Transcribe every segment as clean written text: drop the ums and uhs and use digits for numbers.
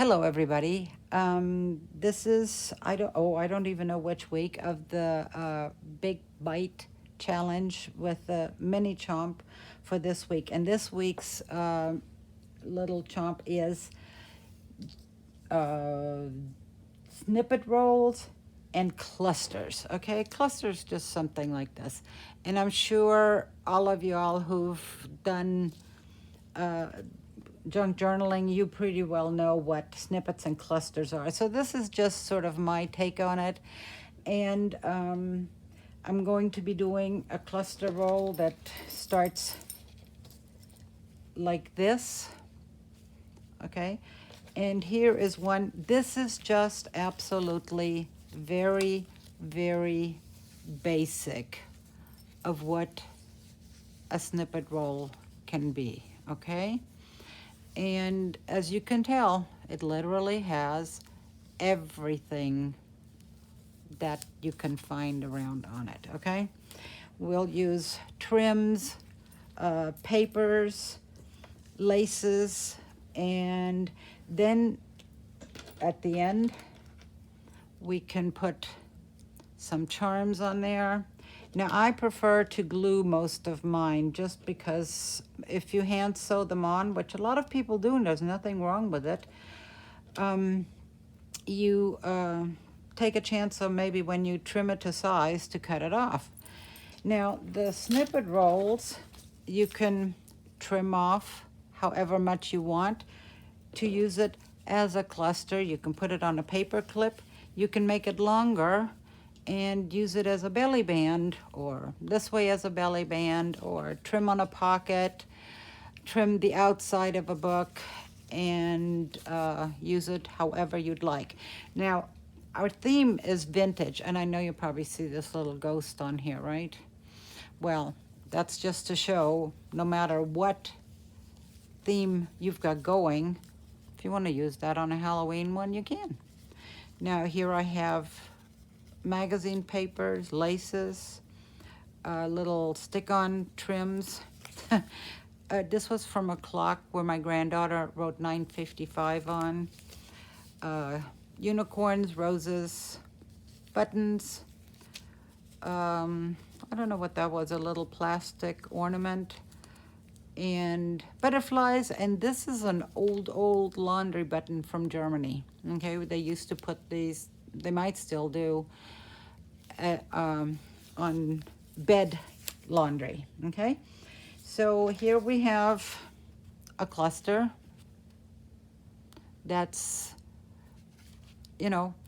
Hello, everybody. This is I don't even know which week of the Big Bite challenge with the mini chomp for this week, and this week's little chomp is uh, snippet rolls and clusters. Okay, clusters just something like this, and I'm sure all of you all who've done uh, junk journaling, you pretty well know what snippets and clusters are. So this is just sort of my take on it. And I'm going to be doing a cluster roll that starts like this. Okay. And here is one. This is just absolutely very, very basic of what a snippet roll can be. Okay. And as you can tell, it literally has everything that you can find around on it, okay? We'll use trims, papers, laces, and then at the end, we can put some charms on there. Now, I prefer to glue most of mine just because if you hand sew them on, which a lot of people do, and there's nothing wrong with it, you take a chance of maybe when you trim it to size to cut it off. Now, the snippet rolls, you can trim off however much you want to use it as a cluster. You can put it on a paper clip. You can make it longer and use it as a belly band, or this way as a belly band, or trim on a pocket, trim the outside of a book, and use it however you'd like. Now, our theme is vintage, and I know you probably see this little ghost on here, right? Well, that's just to show no matter what theme you've got going, if you want to use that on a Halloween one, you can. Now, here I have magazine papers, laces, little stick-on trims. This was from a clock where my granddaughter wrote 9:55 on. Unicorns, roses, buttons. I don't know what that was, a little plastic ornament. And butterflies, and this is an old laundry button from Germany. Okay, they used to put these, they might still do, on bed laundry. Okay, so here we have a cluster that's,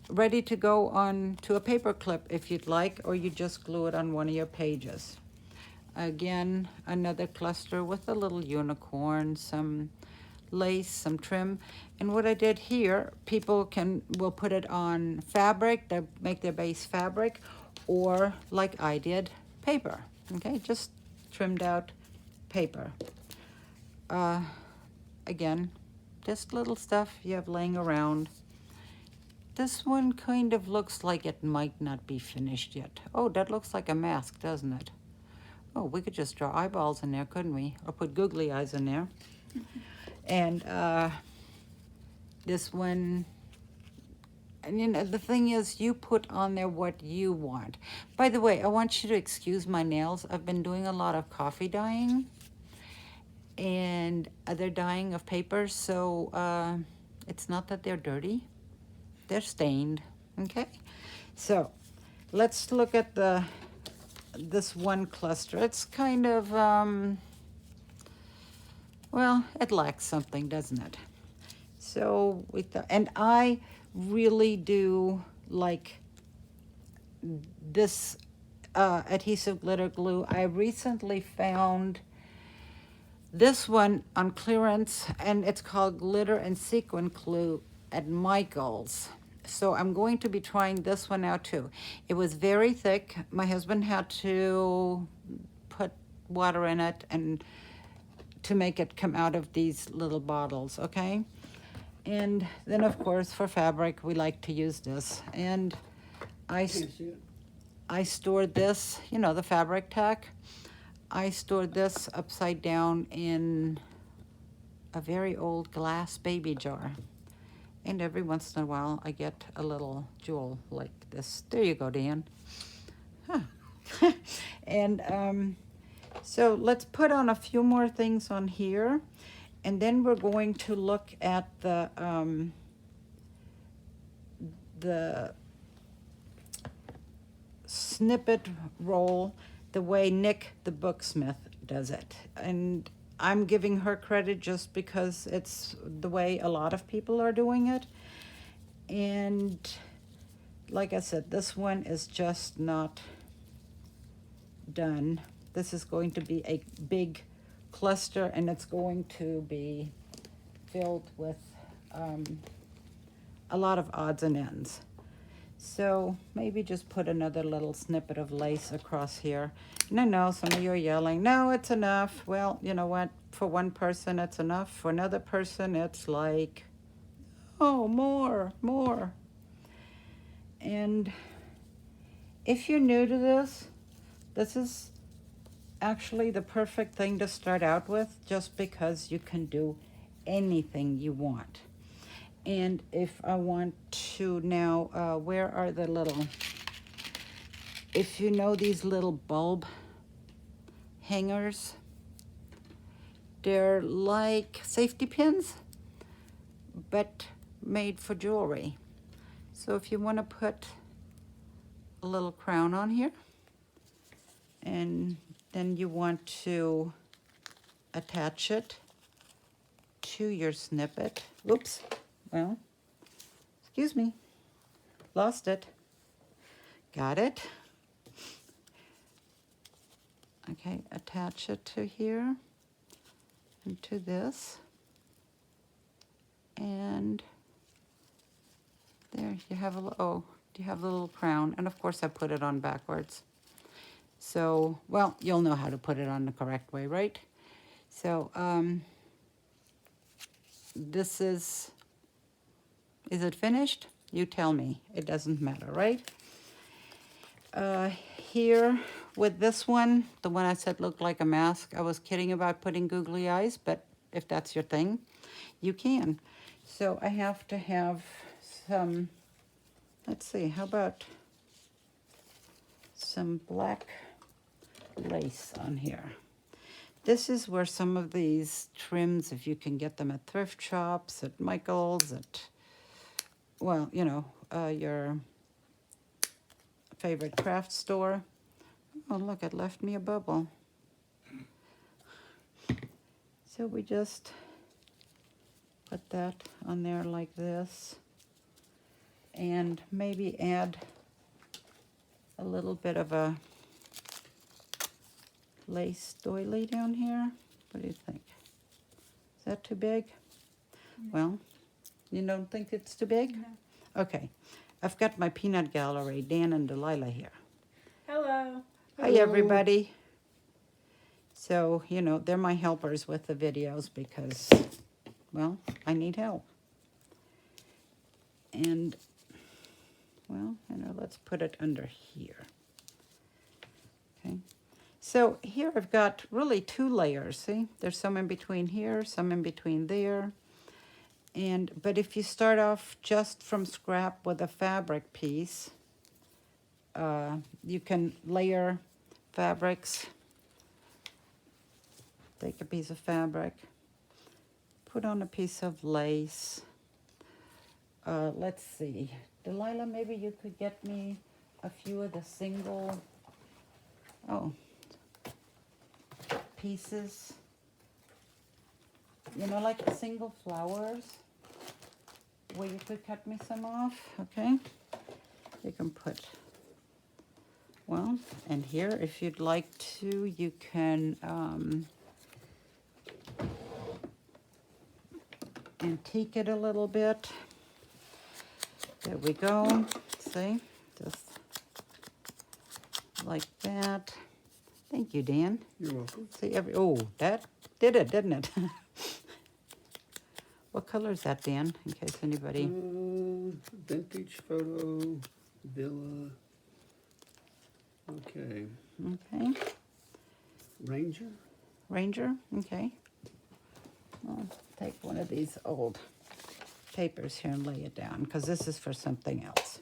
ready to go on to a paper clip if you'd like, or you just glue it on one of your pages. Again, another cluster with a little unicorn, some lace, some trim. And what I did here, people will put it on fabric, they make their base fabric, or like I did, paper. Okay, just trimmed out paper. Again, just little stuff you have laying around. This one kind of looks like it might not be finished yet. Oh, that looks like a mask, doesn't it? Oh, we could just draw eyeballs in there, couldn't we? Or put googly eyes in there. And this one, and the thing is, you put on there what you want. By the way, I want you to excuse my nails. I've been doing a lot of coffee dyeing, and they're dyeing of paper, so it's not that they're dirty. They're stained, okay? So let's look at this one cluster. It's kind of, well, it lacks something, doesn't it? So and I really do like this adhesive glitter glue. I recently found this one on clearance, and it's called Glitter and Sequin Glue at Michael's. So I'm going to be trying this one out too. It was very thick. My husband had to put water in it and to make it come out of these little bottles, okay? And then of course for fabric, we like to use this. And I stored this, the fabric tack. I stored this upside down in a very old glass baby jar. And every once in a while, I get a little jewel like this. There you go, Dan. Huh. And so let's put on a few more things on here. And then we're going to look at the snippet roll the way Nick the Booksmith does it. And I'm giving her credit just because it's the way a lot of people are doing it. And like I said, this one is just not done. This is going to be a big cluster, and it's going to be filled with a lot of odds and ends. So maybe just put another little snippet of lace across here. And I know some of you are yelling, no, it's enough. Well, you know what? For one person, it's enough. For another person, it's like, oh, more, more. And if you're new to this, this is actually the perfect thing to start out with, just because you can do anything you want. And if I want to now, where are the little, if you know these little bulb hangers, they're like safety pins, but made for jewelry. So if you want to put a little crown on here, and then you want to attach it to your snippet. Oops, well, excuse me, lost it. Got it. Okay, attach it to here and to this. And there you have you have the little crown. And of course I put it on backwards. So, well, you'll know how to put it on the correct way, right? So, this is it finished? You tell me. It doesn't matter, right? Here, with this one, the one I said looked like a mask, I was kidding about putting googly eyes, but if that's your thing, you can. So I have to have some, let's see, how about some black lace on here. This is where some of these trims, if you can get them at thrift shops, at Michael's, at, well, you know, your favorite craft store. Oh, look, it left me a bubble. So we just put that on there like this, and maybe add a little bit of a lace doily down here. What do you think? Is that too big? No. Well, you don't think it's too big? No. Okay. I've got my peanut gallery, Dan and Delilah, here. Hello. Hi, everybody. So, you know, they're my helpers with the videos because, well, I need help. And, well, you know, let's put it under here. Okay. So here I've got really two layers, see? There's some in between here, some in between there. But if you start off just from scrap with a fabric piece, you can layer fabrics. Take a piece of fabric, put on a piece of lace. Let's see, Delilah, maybe you could get me a few of the single, pieces, you know, like the single flowers, where you could cut me some off, okay? You can put, well, and here, if you'd like to, you can antique it a little bit. There we go, see, just like that. Thank you, Dan. You're welcome. See, that did it, didn't it? What color is that, Dan, in case anybody... Vintage photo, villa. Okay. Okay. Ranger? Ranger, okay. I'll take one of these old papers here and lay it down, because this is for something else.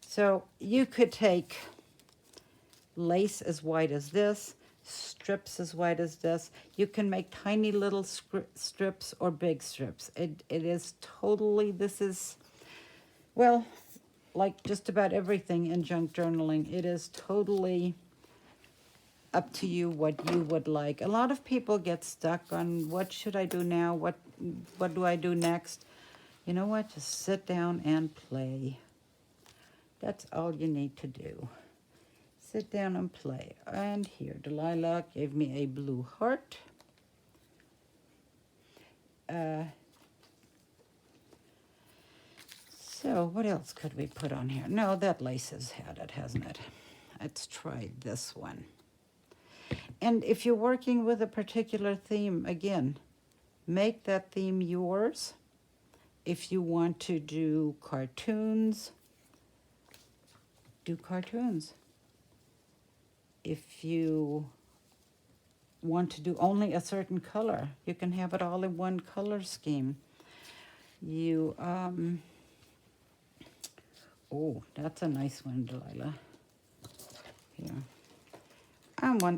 So you could take lace as white as this, strips as white as this. You can make tiny little strips or big strips. It is totally, this is, well, like just about everything in junk journaling, it is totally up to you what you would like. A lot of people get stuck on what should I do now? What do I do next? You know what? Just sit down and play. That's all you need to do. Sit down and play. And here, Delilah gave me a blue heart. So what else could we put on here? No, that lace has had it, hasn't it? Let's try this one. And if you're working with a particular theme, again, make that theme yours. If you want to do cartoons, do cartoons. If you want to do only a certain color, you can have it all in one color scheme. You, oh, that's a nice one, Delilah. Here.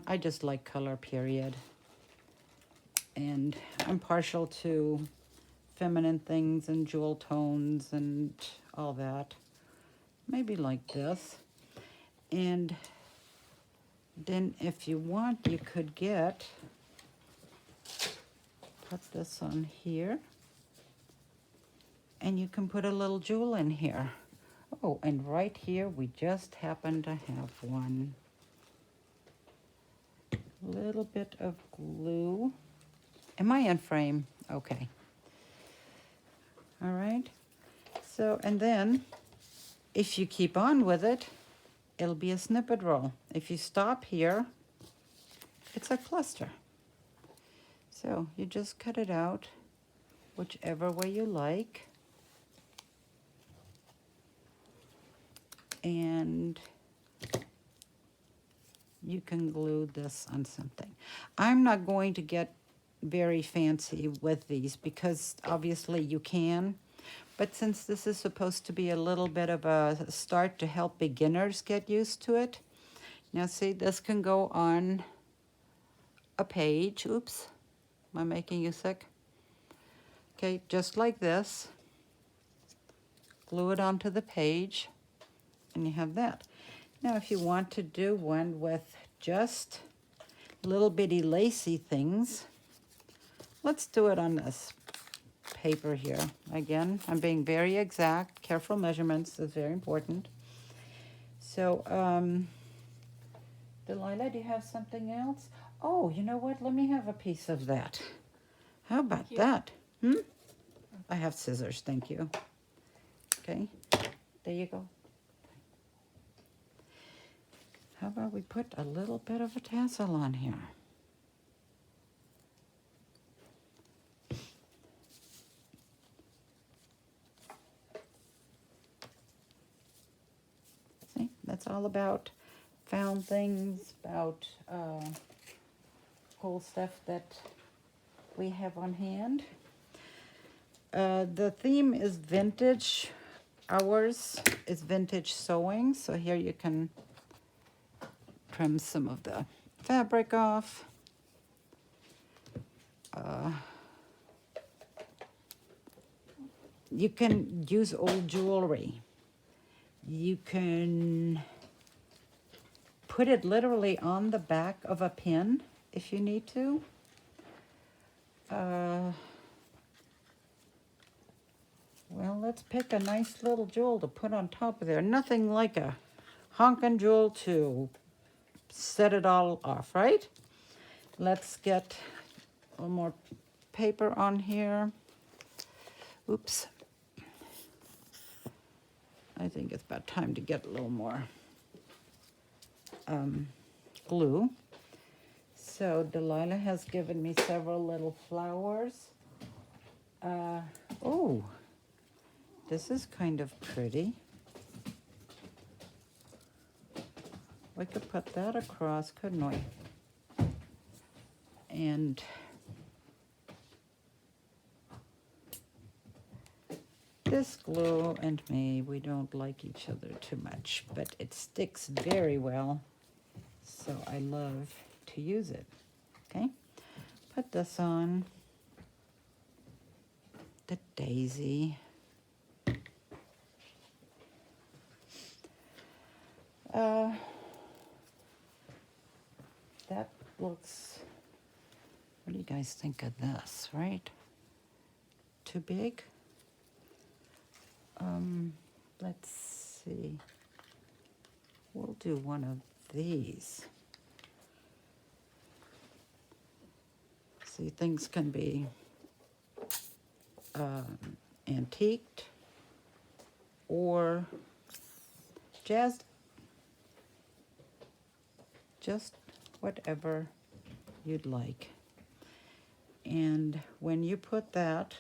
I just like color, period. And I'm partial to feminine things and jewel tones and all that. Maybe like this. And then if you want, you could put this on here. And you can put a little jewel in here. Oh, and right here, we just happen to have one. Little bit of glue. Am I in frame? Okay. All right. So, and then if you keep on with it, it'll be a snippet roll. If you stop here, it's a cluster. So you just cut it out whichever way you like. And you can glue this on something. I'm not going to get very fancy with these because obviously you can, but since this is supposed to be a little bit of a start to help beginners get used to it. Now see, this can go on a page. Oops, am I making you sick? Okay, just like this. Glue it onto the page and you have that. Now, if you want to do one with just little bitty lacy things, let's do it on this paper here. Again, I'm being very exact. Careful measurements is very important. So, Delilah, do you have something else? Oh, you know what? Let me have a piece of that. How about that? I have scissors, thank you. Okay, there you go. How about we put a little bit of a tassel on here? See, that's all about found things, about cool stuff that we have on hand. The theme is vintage. Ours is vintage sewing, so here you can trim some of the fabric off. You can use old jewelry. You can put it literally on the back of a pin if you need to. Well, let's pick a nice little jewel to put on top of there. Nothing like a honkin' jewel to set it all off, right? Let's get a little more paper on here. Oops. I think it's about time to get a little more glue. So Delilah has given me several little flowers. Oh, this is kind of pretty. We could put that across, couldn't we? And This glue and me, we don't like each other too much, but it sticks very well, so I love to use it. Okay, put this on the daisy. That looks, what do you guys think of this, right? Too big? Let's see. We'll do one of these. See, things can be antiqued or jazzed. Just whatever you'd like. And when you put that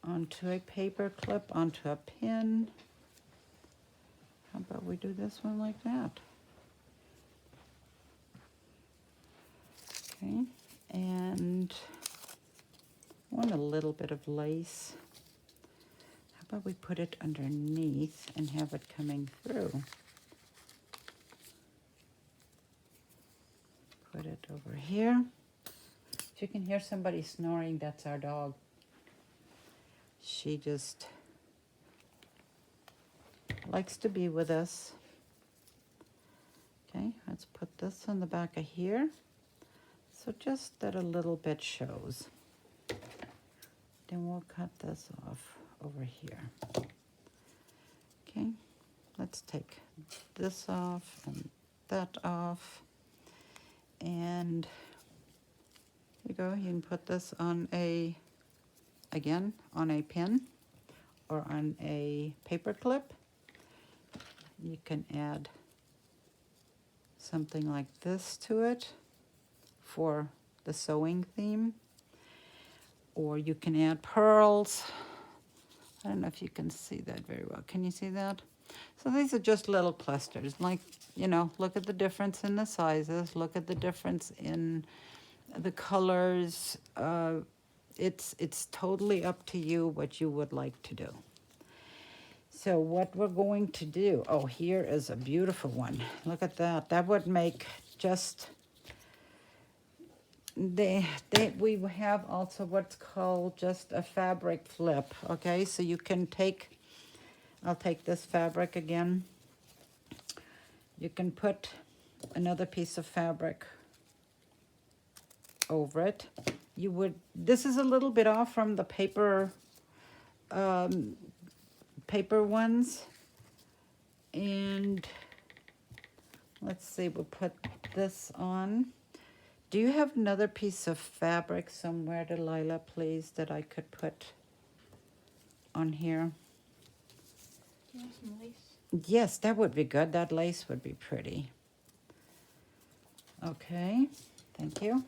onto a paper clip, onto a pin, how about we do this one like that? Okay, and I want a little bit of lace. How about we put it underneath and have it coming through? Put it over here. If you can hear somebody snoring, that's our dog. She just likes to be with us. Okay, let's put this on the back of here. So just that a little bit shows. Then we'll cut this off over here. Okay, let's take this off and that off. And there you go, you can put this on a, again, on a pin or on a paper clip. You can add something like this to it for the sewing theme. Or you can add pearls. I don't know if you can see that very well. Can you see that? So these are just little clusters. Like, you know, look at the difference in the sizes. Look at the difference in the colors. It's totally up to you what you would like to do. So what we're going to do, oh, here is a beautiful one. Look at that. That would make just, we have also what's called just a fabric flip, okay? So you can take, I'll take this fabric again. You can put another piece of fabric over it. You would, this is a little bit off from the paper, paper ones. And let's see, we'll put this on. Do you have another piece of fabric somewhere, Delilah, please, that I could put on here? Do you want some lace? Yes, that would be good. That lace would be pretty. Okay, thank you.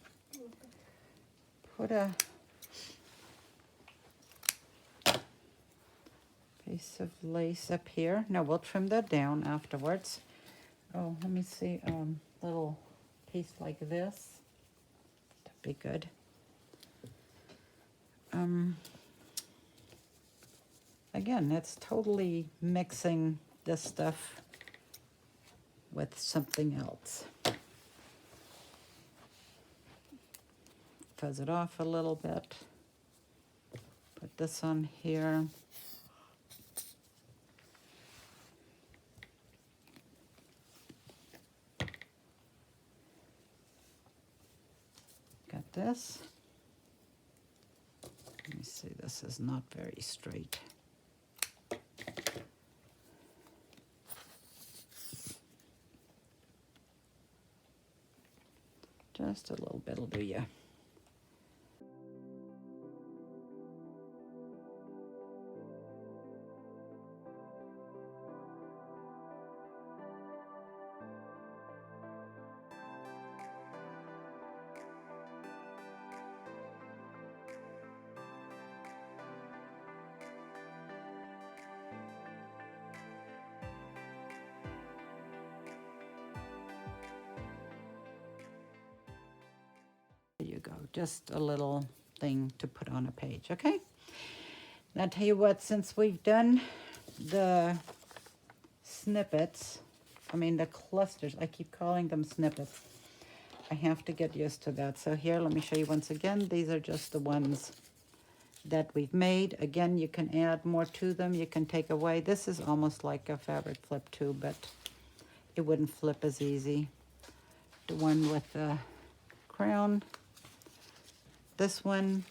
Put a piece of lace up here. No, we'll trim that down afterwards. Oh, let me see, little piece like this. That'd be good. Again, that's totally mixing this stuff with something else. Fuzz it off a little bit. Put this on here. Got this. Let me see, this is not very straight. Just a little bit will do ya. There you go, just a little thing to put on a page, okay? Now, I'll tell you what, since we've done the snippets, the clusters, I keep calling them snippets. I have to get used to that. So here, let me show you once again. These are just the ones that we've made. Again, you can add more to them. You can take away. This is almost like a fabric flip too, but it wouldn't flip as easy. The one with the crown, this one,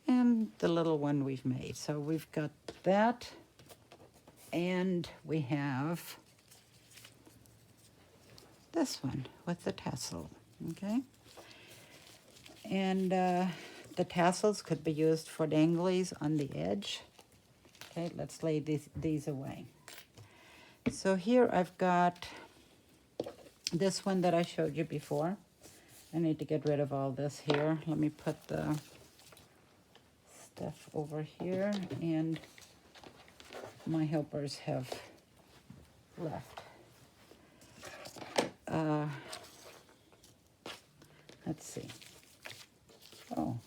and the little one we've made. So we've got that, and we have this one with the tassel, okay? And the tassels could be used for danglies on the edge. Okay, let's lay these away. So here I've got this one that I showed you before. I need to get rid of all this here. Let me put the stuff over here, and my helpers have left. Let's see. Oh.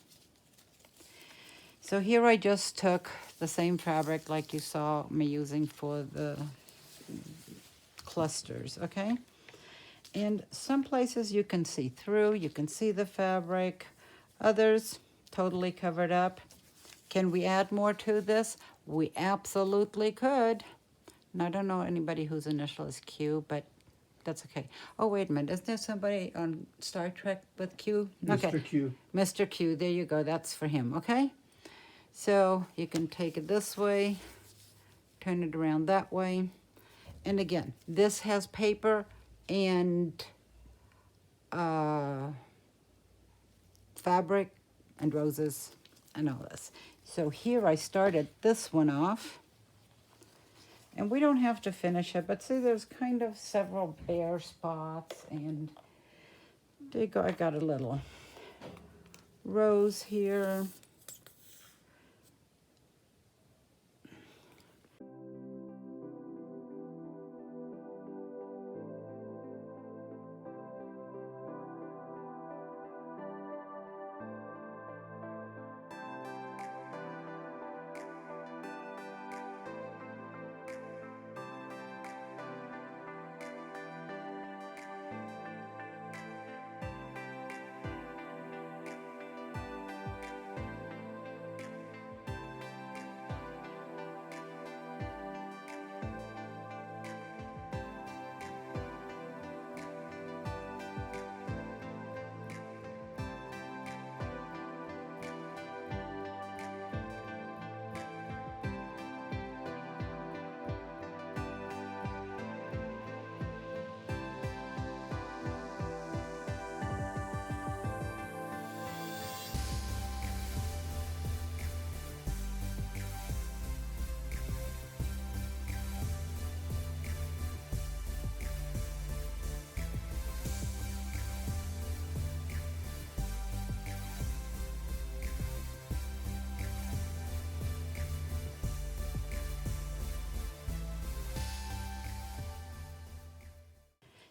So here I just took the same fabric like you saw me using for the clusters, okay? And some places you can see through, you can see the fabric, others totally covered up. Can we add more to this? We absolutely could. And I don't know anybody whose initial is Q, but that's okay. Oh, wait a minute. Isn't there somebody on Star Trek with Q? Okay. Mr. Q. Mr. Q, there you go. That's for him, okay? So you can take it this way, turn it around that way. And again, this has paper and fabric and roses and all this. So here I started this one off. And we don't have to finish it, but see there's kind of several bare spots, and there you go. I got a little rose here.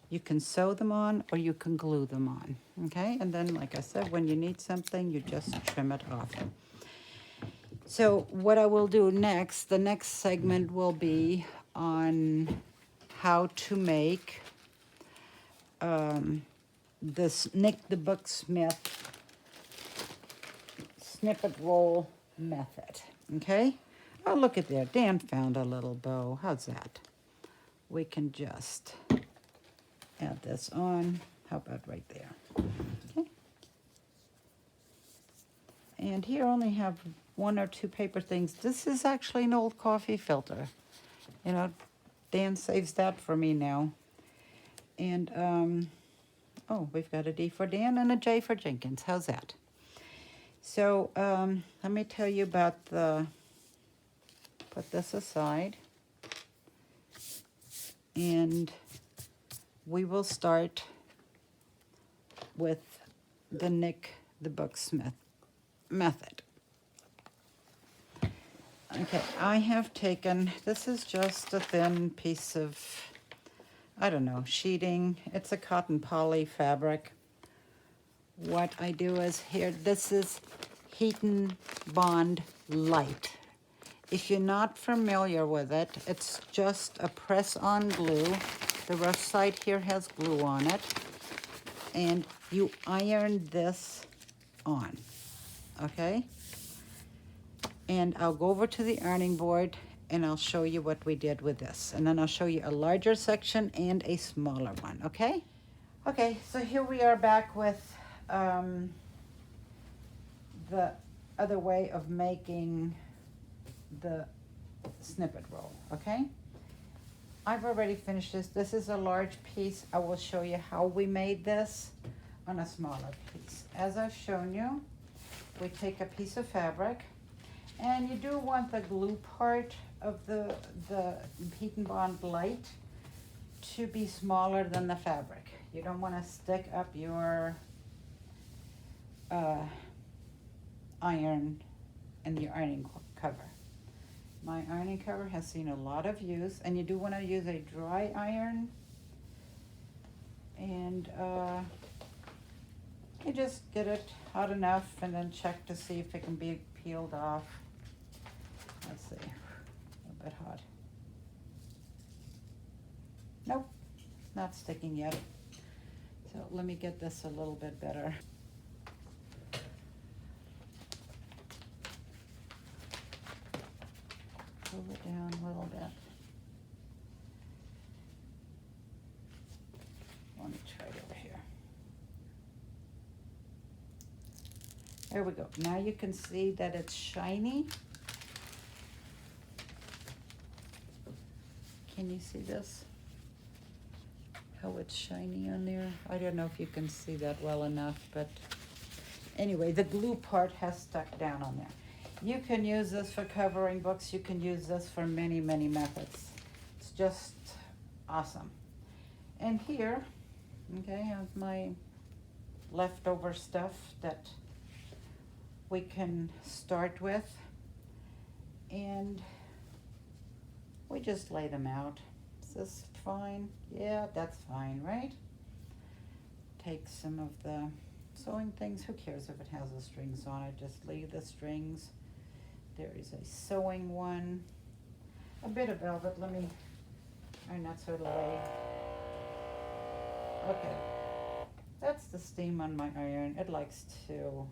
You can sew them on or you can glue them on, okay? And then, like I said, when you need something, you just trim it off. So what I will do next, the next segment will be on how to make this Nick the Booksmith snippet roll method, okay? Oh, look at there. Dan found a little bow. How's that? We can just add this on. How about right there? Okay. And here I only have one or two paper things. This is actually an old coffee filter. You know, Dan saves that for me now. And, oh, we've got a D for Dan and a J for Jenkins. How's that? So, let me tell you about put this aside. And we will start with the Nick the Booksmith method. Okay, I have taken, this is just a thin piece of, I don't know, sheeting. It's a cotton poly fabric. What I do is here, Heat and Bond Light. If you're not familiar with it, it's just a press-on glue. The rough side here has glue on it. And you iron this on, okay? And I'll go over to the ironing board and I'll show you what we did with this. And then I'll show you a larger section and a smaller one, okay? Okay, so here we are back with the other way of making the snippet roll, okay? I've already finished this. This is a large piece. I will show you how we made this on a smaller piece. As I've shown you, we take a piece of fabric, and you do want the glue part of the Heat and Bond Light to be smaller than the fabric. You don't want to stick up your iron in your ironing cover. My ironing cover has seen a lot of use, and you do want to use a dry iron, and you just get it hot enough and then check to see if it can be peeled off. Let's see, a bit hot. Nope, not sticking yet. So let me get this a little bit better. Pull it down a little bit. Let me try it over here. There we go. Now you can see that it's shiny. Can you see this? How it's shiny on there? I don't know if you can see that well enough, but anyway, the glue part has stuck down on there. You can use this for covering books. You can use this for many, many methods. It's just awesome. And here, okay, I have my leftover stuff that we can start with. And we just lay them out. Is this fine? Yeah, that's fine, right? Take some of the sewing things. Who cares if it has the strings on it? Just leave the strings. There is a sewing one. A bit of velvet. Let me iron that sort of way. Okay. That's the steam on my iron. It likes to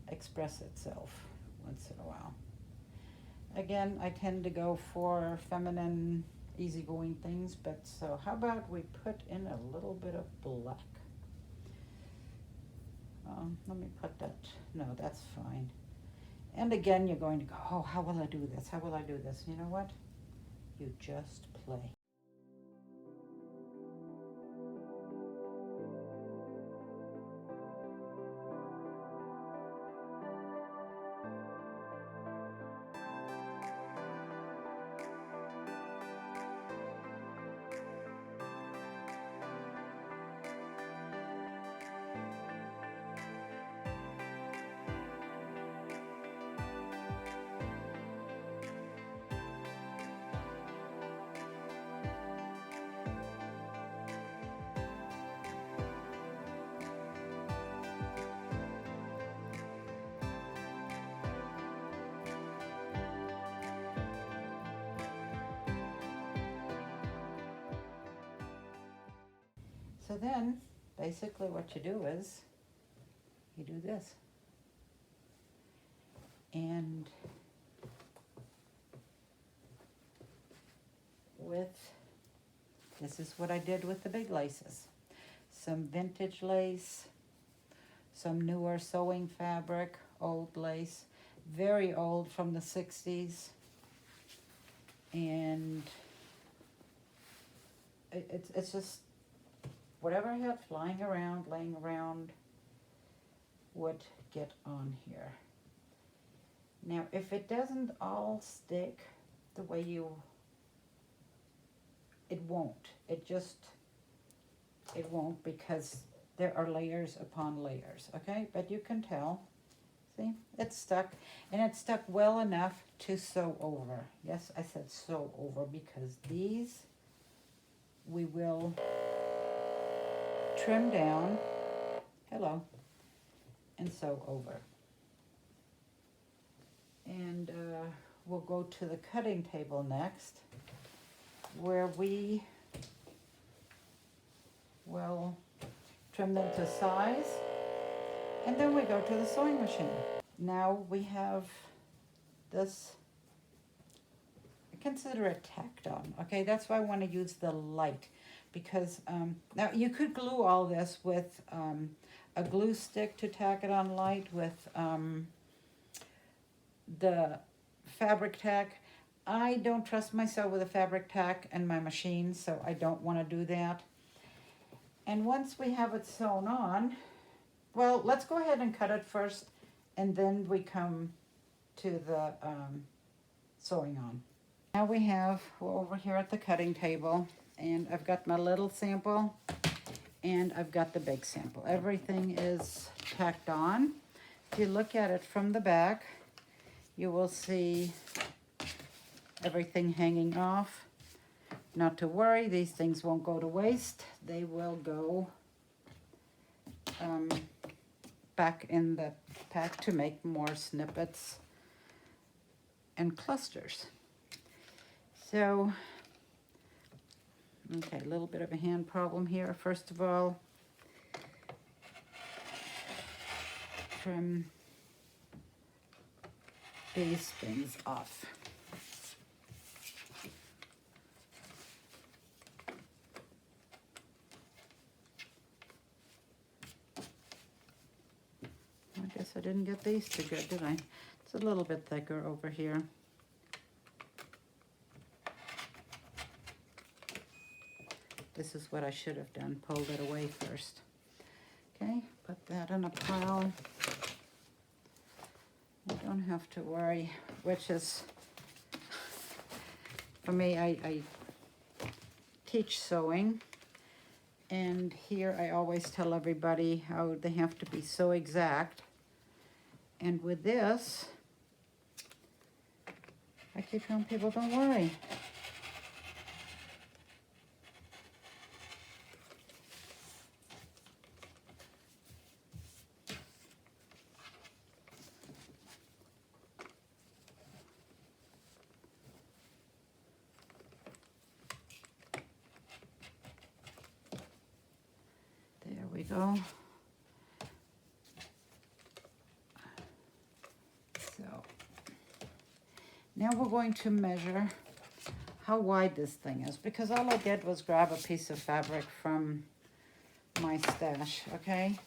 express itself once in a while. Again, I tend to go for feminine, easygoing things, but so how about we put in a little bit of black? Let me put that, no, that's fine. And again, you're going to go, oh, how will I do this? How will I do this? You know what? You just play. So then, basically what you do is, you do this. And this is what I did with the big laces. Some vintage lace, some newer sewing fabric, old lace, very old from the 60s. And it's just, whatever I had flying around, laying around, would get on here. Now, if it doesn't all stick the way it won't. It won't, because there are layers upon layers, okay? But you can tell, see, it's stuck, and it's stuck well enough to sew over. Yes, I said sew over, because these we will trim down, hello, and sew over. we'll go to the cutting table next, where we will trim them to size, and then we go to the sewing machine. Now we have this, I consider it tacked on, okay? That's why I want to use the light, because now you could glue all this with a glue stick to tack it on light with the fabric tack. I don't trust myself with a fabric tack and my machine, so I don't want to do that. And once we have it sewn on, well, let's go ahead and cut it first, and then we come to the sewing on. Now we're over here at the cutting table, and I've got my little sample, and I've got the big sample. Everything is tacked on. If you look at it from the back, you will see everything hanging off. Not to worry, these things won't go to waste. They will go back in the pack to make more snippets and clusters. So, okay, a little bit of a hand problem here. First of all, trim these things off. I guess I didn't get these too good, did I? It's a little bit thicker over here. This is what I should have done, pulled it away first. Okay, put that in a pile. You don't have to worry, which is, for me, I teach sewing, and here I always tell everybody how they have to be so exact. And with this, I keep telling people, don't worry. There we go. So now we're going to measure how wide this thing is, because all I did was grab a piece of fabric from my stash, okay?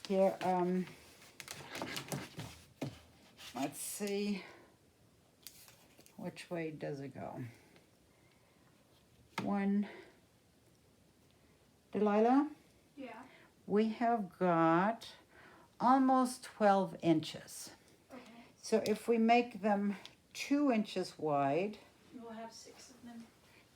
Here, let's see, which way does it go? Delilah? Yeah. We have got almost 12 inches. Okay. So if we make them 2 inches wide, We'll have 6 of them.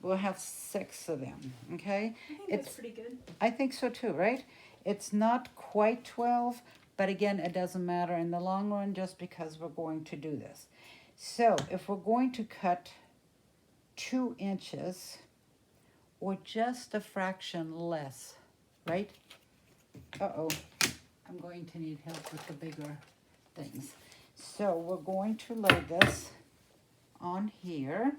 we'll have 6 of them, okay? I think It's- that's pretty good. I think so too, right? It's not quite 12, but again, it doesn't matter in the long run just because we're going to do this. So if we're going to cut 2 inches or just a fraction less, right? Uh-oh, I'm going to need help with the bigger things. So we're going to lay this on here.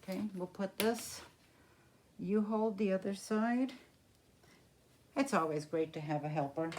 Okay, we'll put this. You hold the other side. It's always great to have a helper.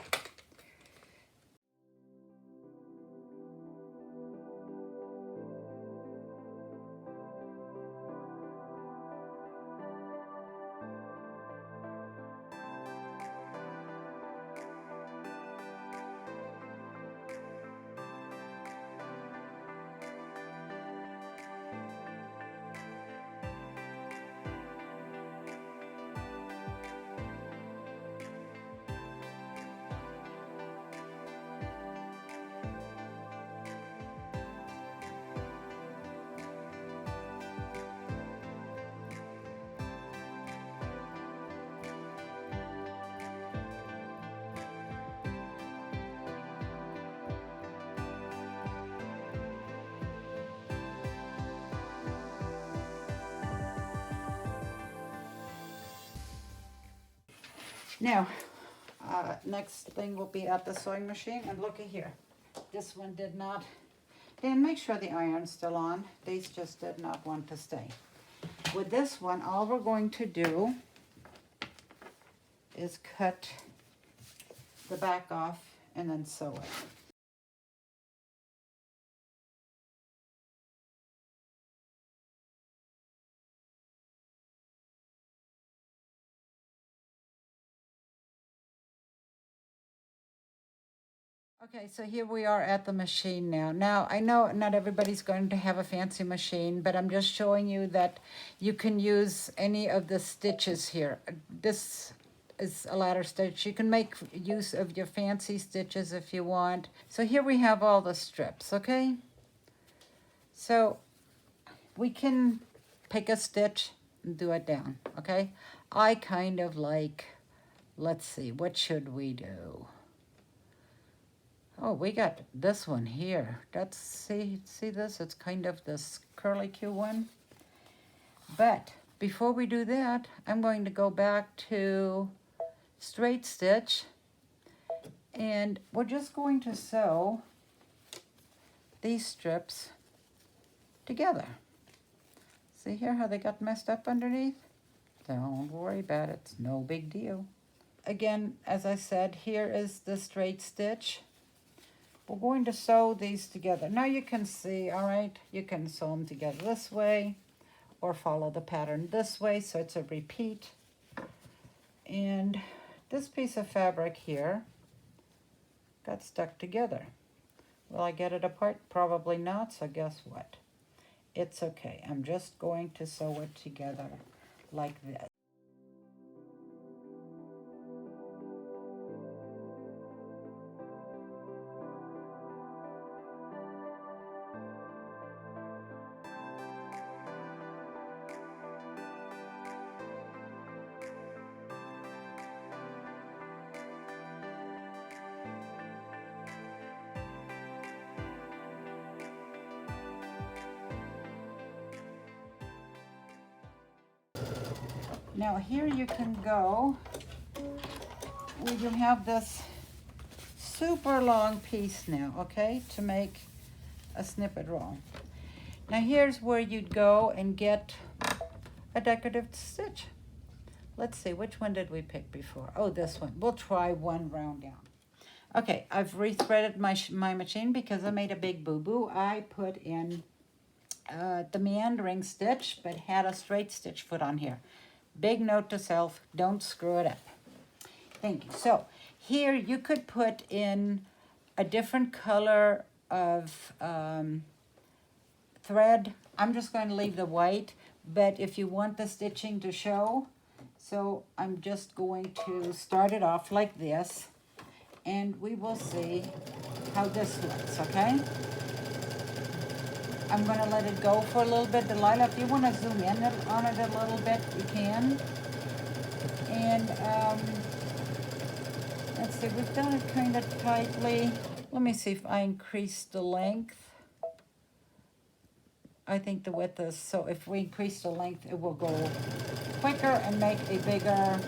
Now, next thing will be at the sewing machine, and looky here. This one did not Dan, make sure the iron's still on. These just did not want to stay. With this one, all we're going to do is cut the back off and then sew it. Okay, so here we are at the machine now. Now, I know not everybody's going to have a fancy machine, but I'm just showing you that you can use any of the stitches here. This is a ladder stitch. You can make use of your fancy stitches if you want. So here we have all the strips, okay? So we can pick a stitch and do it down, okay? I kind of like, let's see, what should we do? Oh, we got this one here. That's, see this? It's kind of this curlicue one. But before we do that, I'm going to go back to straight stitch, and we're just going to sew these strips together. See here how they got messed up underneath? Don't worry about it, it's no big deal. Again, as I said, here is the straight stitch. We're going to sew these together. Now you can see, all right, you can sew them together this way or follow the pattern this way, so it's a repeat. And this piece of fabric here got stuck together. Will I get it apart? Probably not, so guess what? It's okay. I'm just going to sew it together like this. Now here you can go where you have this super long piece now, okay, to make a snippet roll. Now here's where you'd go and get a decorative stitch. Let's see, which one did we pick before? Oh, this one. We'll try one round down. Okay, I've rethreaded my machine because I made a big boo-boo. I put in the meandering stitch, but had a straight stitch foot on here. Big note to self, don't screw it up. Thank you. So here you could put in a different color of thread. I'm just going to leave the white, but if you want the stitching to show, so I'm just going to start it off like this, and we will see how this looks, okay? I'm going to let it go for a little bit. Delilah, if you want to zoom in on it a little bit, you can. And let's see, we've done it kind of tightly. Let me see if I increase the length. I think the width is, so if we increase the length, it will go quicker and make a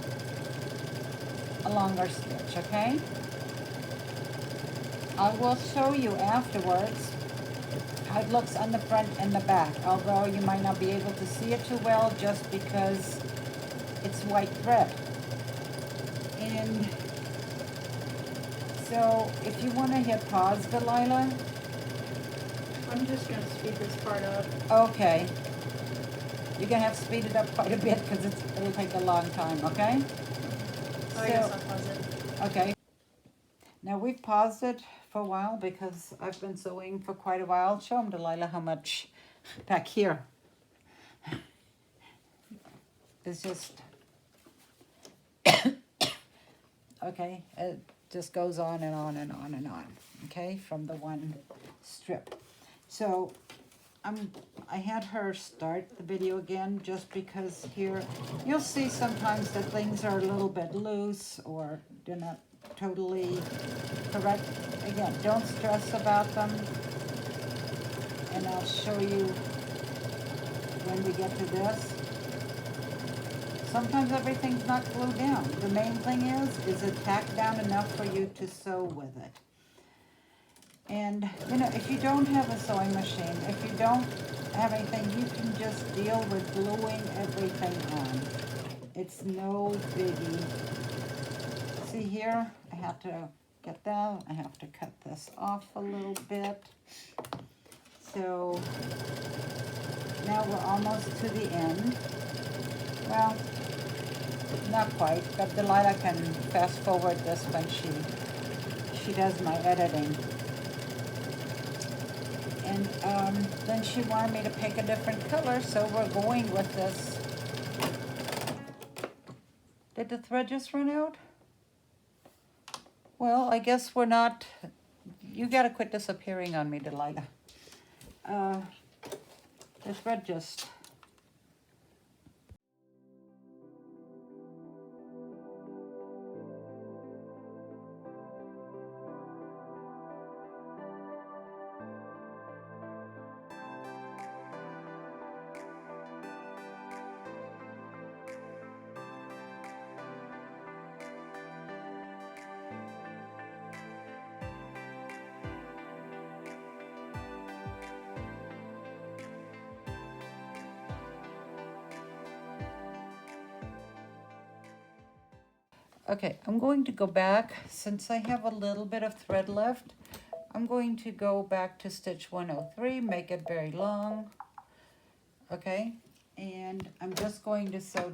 longer stitch, okay? I will show you afterwards how it looks on the front and the back, although you might not be able to see it too well just because it's white thread. And so if you want to hit pause, Delilah. I'm just gonna speed this part up. Okay. You're going to have to speed it up quite a bit because it'll take a long time, okay? I guess I'll pause it. Okay. Now we've paused it for a while because I've been sewing for quite a while. Show them, Delilah, how much back here. It's just, okay, it just goes on and on and on and on, okay, from the one strip. So I had her start the video again just because here, you'll see sometimes that things are a little bit loose or they're not totally correct. Again, don't stress about them, and I'll show you when we get to this. Sometimes everything's not glued down. The main thing is it tacked down enough for you to sew with it. And, you know, if you don't have a sewing machine, if you don't have anything, you can just deal with gluing everything on. It's no biggie. See here, I have to get that. I have to cut this off a little bit. So now we're almost to the end. Well, not quite, but Delilah can fast forward this when she does my editing. And then she wanted me to pick a different color, so we're going with this. Did the thread just run out? Well, I guess we're not. You gotta quit disappearing on me, Delilah. The thread just. Okay, I'm going to go back, since I have a little bit of thread left, I'm going to go back to stitch 103, make it very long, okay? And I'm just going to sew.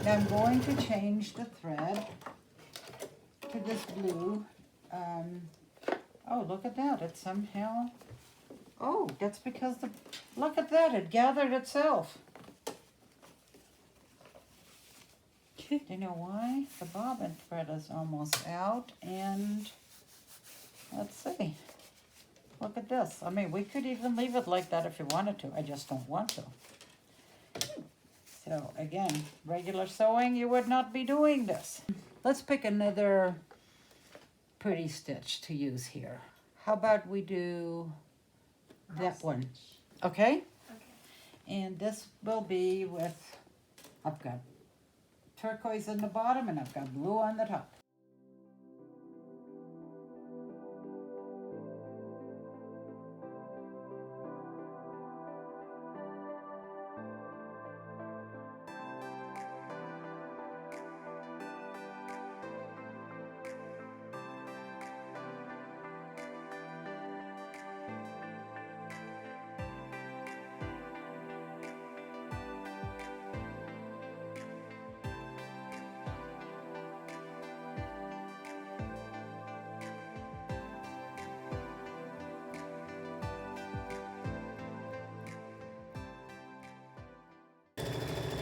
Now I'm going to change the thread to this blue. Oh, look at that, it somehow, oh, that's because look at that, it gathered itself. Do you know why? The bobbin thread is almost out, and let's see. Look at this. I mean, we could even leave it like that if you wanted to. I just don't want to. So again, regular sewing, you would not be doing this. Let's pick another pretty stitch to use here. How about we do that one? Okay? Okay. And this will be with, I've got turquoise in the bottom and I've got blue on the top.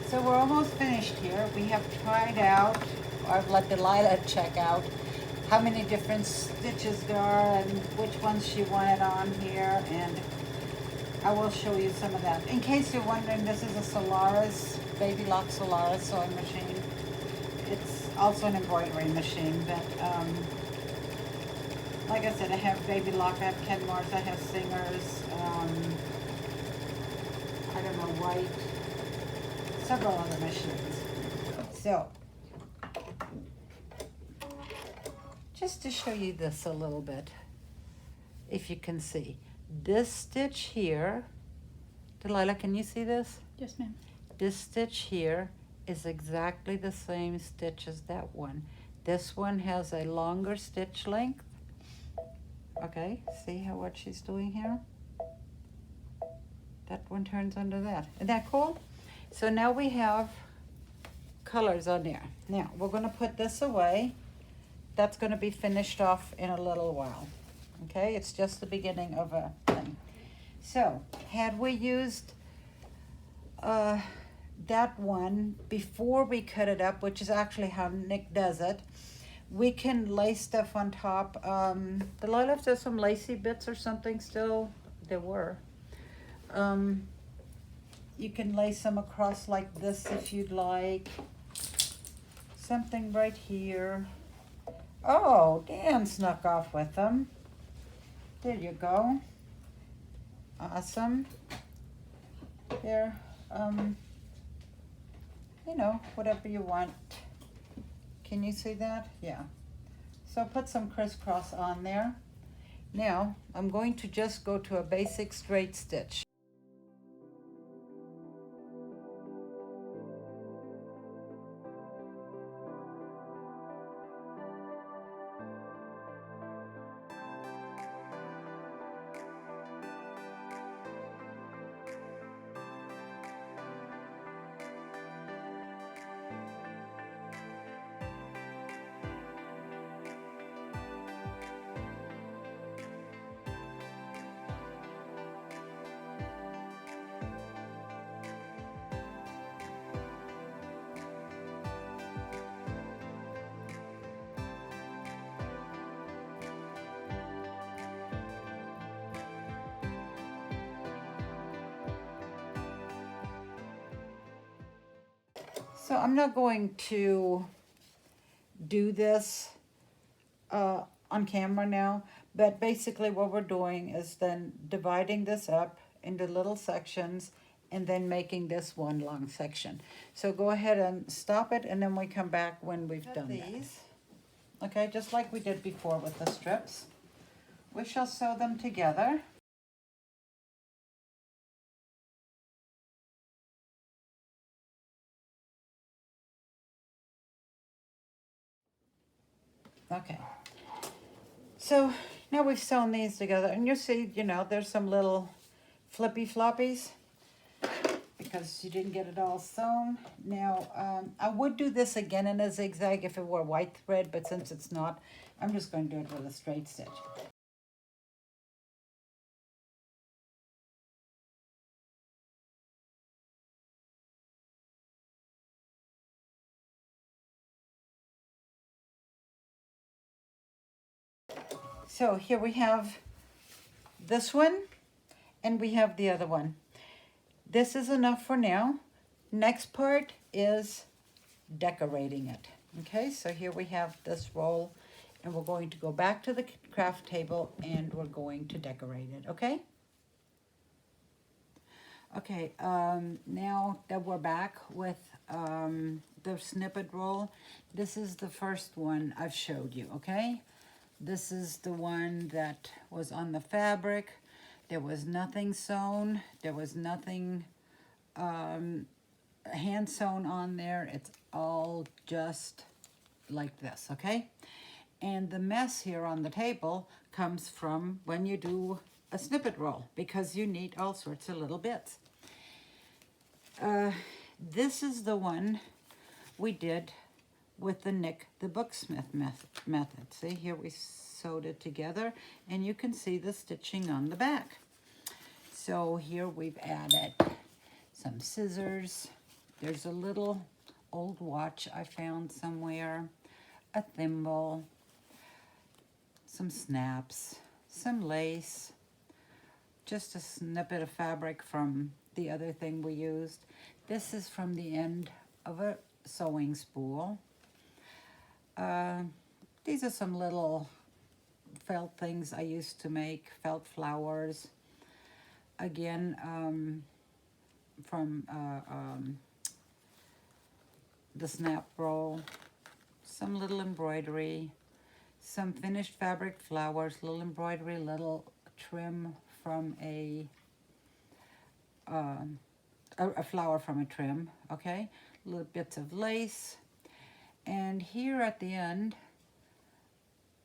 So we're almost finished here. We have tried out, or I've let Delilah check out how many different stitches there are and which ones she wanted on here, and I will show you some of that. In case you're wondering, this is a Solaris, Baby Lock Solaris sewing machine. It's also an embroidery machine, but like I said, I have Baby Lock, I have Kenmore's, I have Singer's, I don't know, White, several other machines. So, just to show you this a little bit, if you can see. This stitch here, Delilah, can you see this? Yes, ma'am. This stitch here is exactly the same stitch as that one. This one has a longer stitch length. Okay, see what she's doing here? That one turns under that. Isn't that cool? So now we have colors on there. Now we're going to put this away. That's going to be finished off in a little while. Okay, it's just the beginning of a thing. So had we used that one before we cut it up, which is actually how Nick does it, we can lay stuff on top. Delilah, if there's some lacy bits or something still, there were. You can lay some across like this if you'd like. something right here. Oh, Dan snuck off with them. There you go. Awesome. There, you know, whatever you want. Can you see that? Yeah. So put some crisscross on there. Now, I'm going to just go to a basic straight stitch. So I'm not going to do this on camera now, but basically what we're doing is then dividing this up into little sections and then making this one long section. So go ahead and stop it, and then we come back when we've done these. Okay, just like we did before with the strips. We shall sew them together. Okay. So now we've sewn these together, and you see, you know, there's some little flippy floppies because you didn't get it all sewn. Now, I would do this again in a zigzag if it were white thread, but since it's not, I'm just going to do it with a straight stitch. So here we have this one, and we have the other one. This is enough for now. Next part is decorating it. Okay, so here we have this roll, and we're going to go back to the craft table and we're going to decorate it, okay? Okay, now that we're back with the snippet roll, this is the first one I've showed you, okay? This is the one that was on the fabric. There was nothing sewn. There was nothing hand sewn on there. It's all just like this, okay? And the mess here on the table comes from when you do a snippet roll, because you need all sorts of little bits. This is the one we did with the Nick the Booksmith method. See, here we sewed it together, and you can see the stitching on the back. So here we've added some scissors. There's a little old watch I found somewhere, a thimble, some snaps, some lace, just a snippet of fabric from the other thing we used. This is from the end of a sewing spool. These are some little felt things I used to make, felt flowers. Again, from the snap roll, some little embroidery, some finished fabric flowers, little embroidery, little trim from a flower from a trim, okay? Little bits of lace. And here at the end,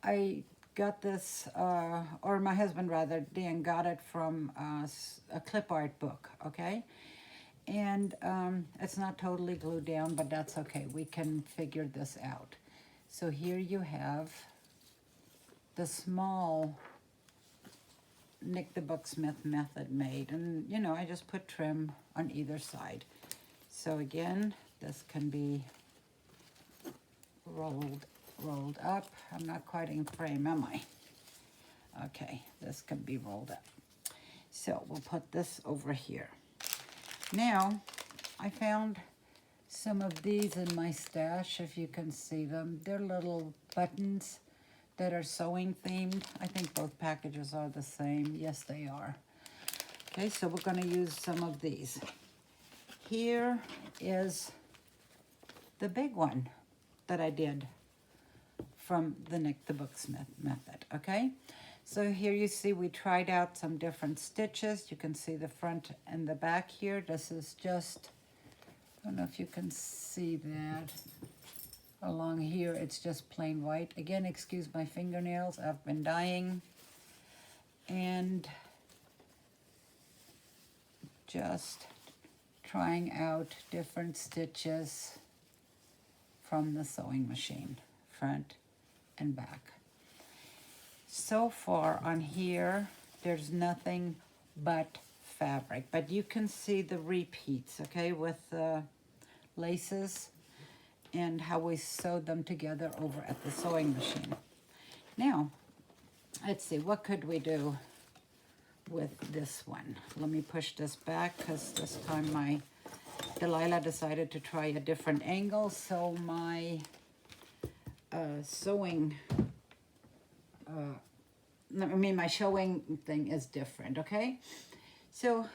I got this, or my husband rather, Dan, got it from a clip art book, okay? And it's not totally glued down, but that's okay. We can figure this out. So here you have the small Nick the Booksmith method made. And, you know, I just put trim on either side. So again, this can be rolled up. I'm not quite in frame, am I? Okay, this can be rolled up. So we'll put this over here. Now, I found some of these in my stash, if you can see them. They're little buttons that are sewing themed. I think both packages are the same. Yes, they are. Okay, so we're going to use some of these. Here is the big one that I did from the Nick the Booksmith method, okay? So here you see we tried out some different stitches. You can see the front and the back here. This is just, I don't know if you can see that. Along here, it's just plain white. Again, excuse my fingernails. I've been dying. And just trying out different stitches from the sewing machine, front and back. So far on here, there's nothing but fabric, but you can see the repeats, okay, with the laces and how we sewed them together over at the sewing machine. Now, let's see, what could we do with this one? Let me push this back because this time my Delilah decided to try a different angle, so my my showing thing is different, okay? So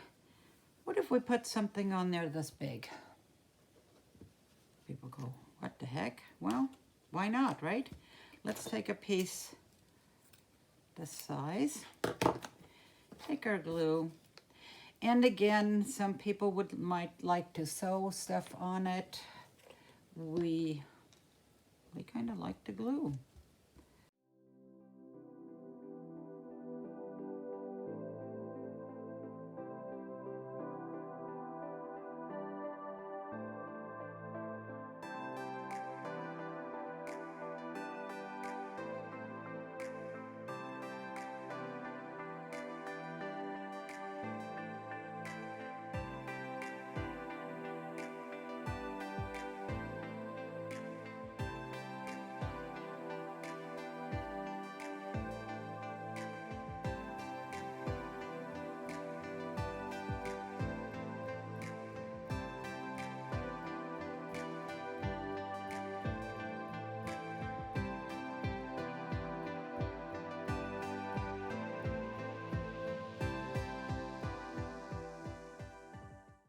what if we put something on there this big? People go, what the heck? Well, why not, right? Let's take a piece this size, take our glue, and again, some people might like to sew stuff on it. We kind of like the glue.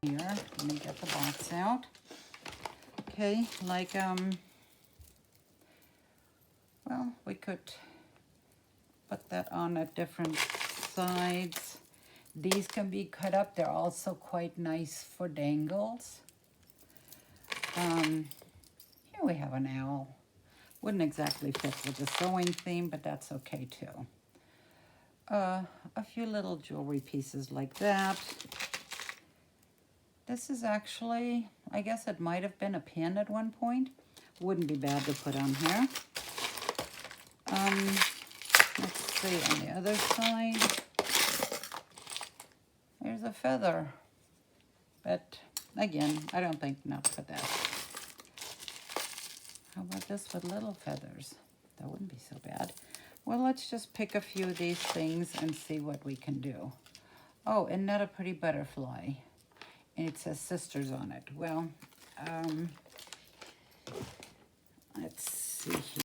Here, let me get the box out. Okay, like, well, we could put that on at different sides. These can be cut up. They're also quite nice for dangles. Here we have an owl. Wouldn't exactly fit with the sewing theme, but that's okay too. A few little jewelry pieces like that. This is actually, I guess it might have been a pin at one point. Wouldn't be bad to put on here. Let's see, on the other side, there's a feather. But again, I don't think enough for that. How about this with little feathers? That wouldn't be so bad. Well, let's just pick a few of these things and see what we can do. Oh, and not a pretty butterfly. And it says sisters on it. Well, let's see here.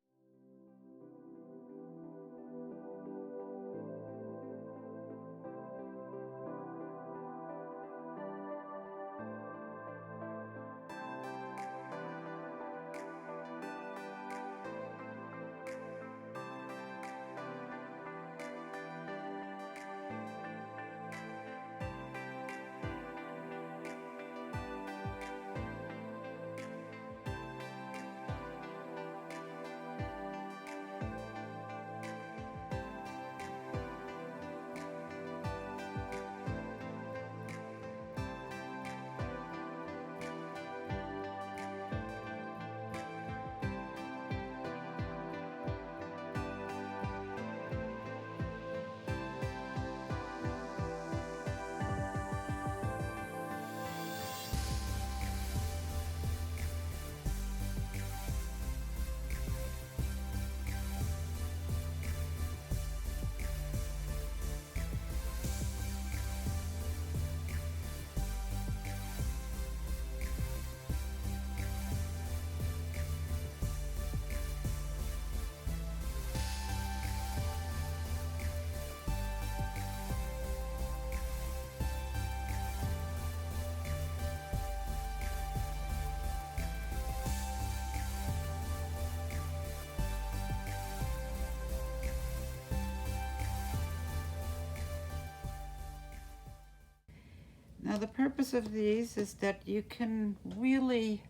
the purpose of these is that you can really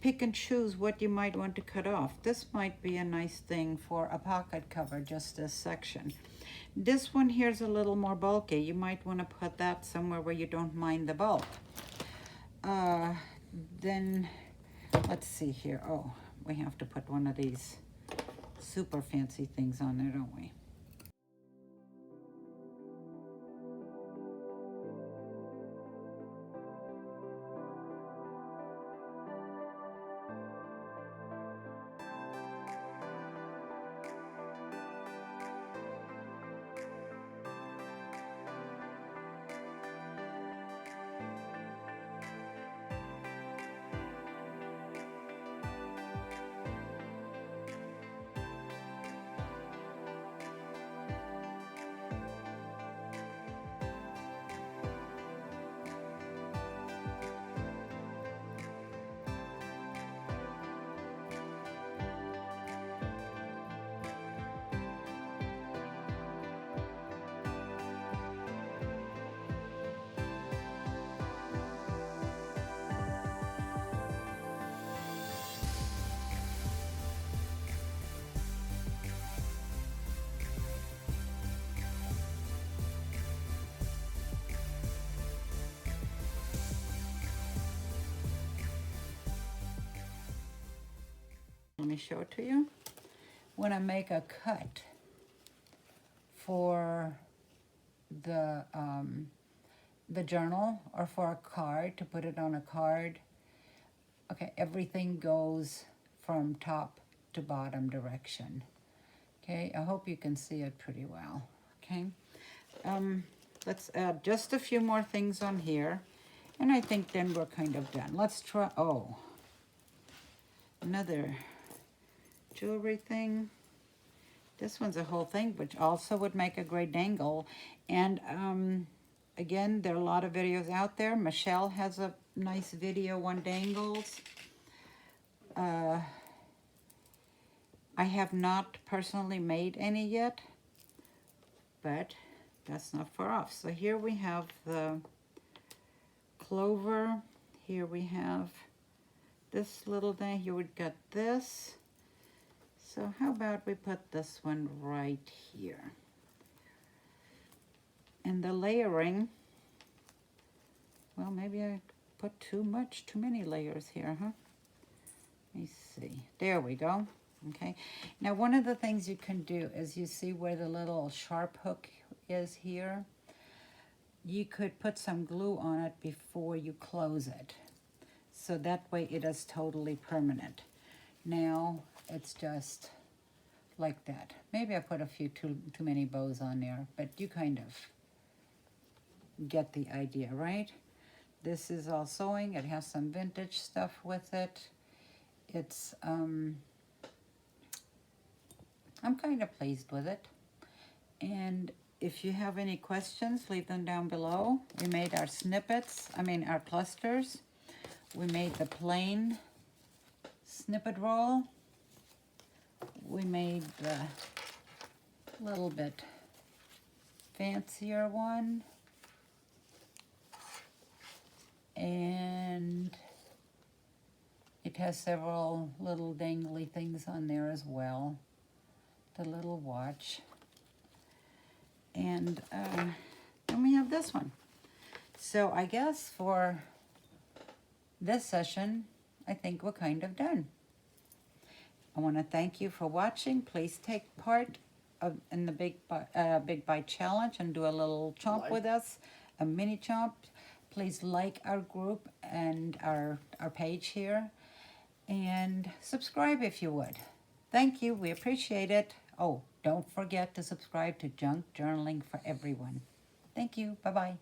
pick and choose what you might want to cut off. This might be a nice thing for a pocket cover, just this section. This one here is a little more bulky. You might want to put that somewhere where you don't mind the bulk. Then, let's see here. Oh, we have to put one of these super fancy things on there, don't we? Let me show it to you. When I make a cut for the journal or for a card, to put it on a card, okay, everything goes from top to bottom direction. Okay, I hope you can see it pretty well. Okay, let's add just a few more things on here, and I think then we're kind of done. Let's try, oh, another jewelry thing. This one's a whole thing, which also would make a great dangle. And again, there are a lot of videos out there. Michelle has a nice video on dangles. I have not personally made any yet, but that's not far off. So here we have the clover. Here we have this little thing. Here we've got this. So how about we put this one right here? And the layering, well, maybe I put too many layers here, huh? Let me see. There we go. Okay. Now, one of the things you can do is, you see where the little sharp hook is here? You could put some glue on it before you close it. So that way it is totally permanent. Now, it's just like that. Maybe I put a few too many bows on there, but you kind of get the idea, right? This is all sewing. It has some vintage stuff with it. It's, I'm kind of pleased with it. And if you have any questions, leave them down below. We made our snippets, our clusters. We made the plain snippet roll. We made the little bit fancier one. And it has several little dangly things on there as well. The little watch. And then we have this one. So I guess for this session, I think we're kind of done. I want to thank you for watching. Please take part in the Big Bite Challenge and do a little chomp with us, a mini chomp. Please like our group and our page here, and subscribe if you would. Thank you. We appreciate it. Oh, don't forget to subscribe to Junk Journaling for Everyone. Thank you. Bye-bye.